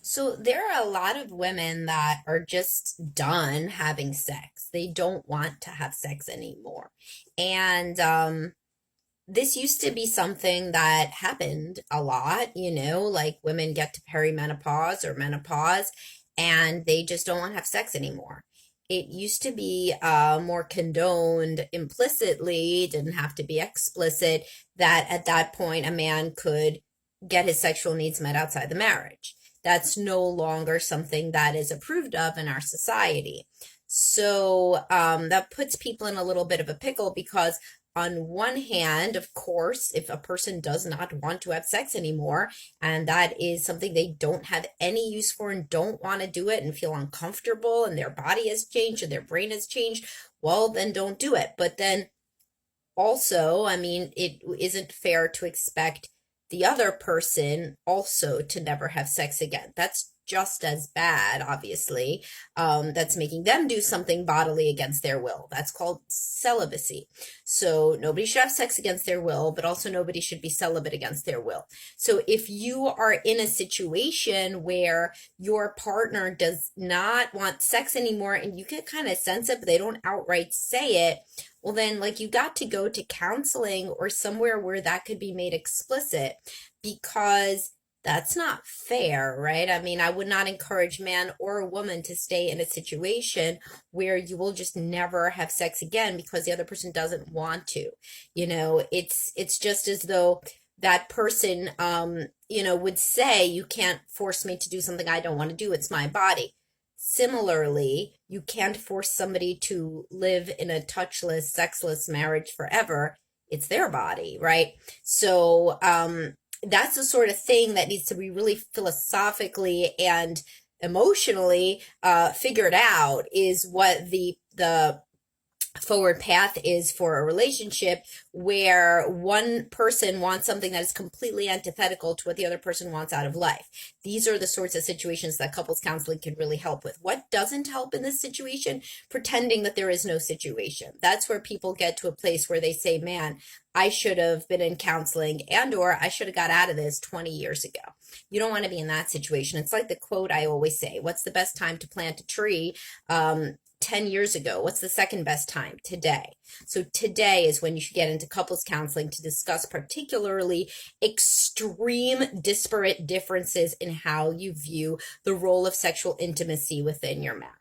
So there are a lot of women that are just done having sex. They don't want to have sex anymore. And this used to be something that happened a lot, like women get to perimenopause or menopause and they just don't want to have sex anymore. It used to be more condoned implicitly, didn't have to be explicit, that at that point a man could get his sexual needs met outside the marriage. That's no longer something that is approved of in our society. So that puts people in a little bit of a pickle because on one hand, of course, if a person does not want to have sex anymore, and that is something they don't have any use for and don't want to do it and feel uncomfortable and their body has changed and their brain has changed, well, then don't do it. But then also, I mean, it isn't fair to expect the other person also to never have sex again. That's just as bad, obviously. That's making them do something bodily against their will. That's called celibacy. So nobody should have sex against their will, but also nobody should be celibate against their will. So if you are in a situation where your partner does not want sex anymore and you can kind of sense it, but they don't outright say it, well, then, like, you got to go to counseling or somewhere where that could be made explicit because that's not fair, right? I mean, I would not encourage man or a woman to stay in a situation where you will just never have sex again because the other person doesn't want to. It's just as though that person would say, you can't force me to do something I don't want to do. It's my body. Similarly, you can't force somebody to live in a touchless, sexless marriage forever. It's their body, right? So that's the sort of thing that needs to be really philosophically and emotionally figured out, is what the forward path is for a relationship where one person wants something that is completely antithetical to what the other person wants out of life. These are the sorts of situations that couples counseling can really help with. What doesn't help in this situation? Pretending that there is no situation. That's where people get to a place where they say, man, I should have been in counseling and or I should have got out of this 20 years ago. You don't want to be in that situation. It's like the quote I always say, what's the best time to plant a tree? 10 years ago. What's the second best time? Today. So today is when you should get into couples counseling to discuss particularly extreme disparate differences in how you view the role of sexual intimacy within your marriage.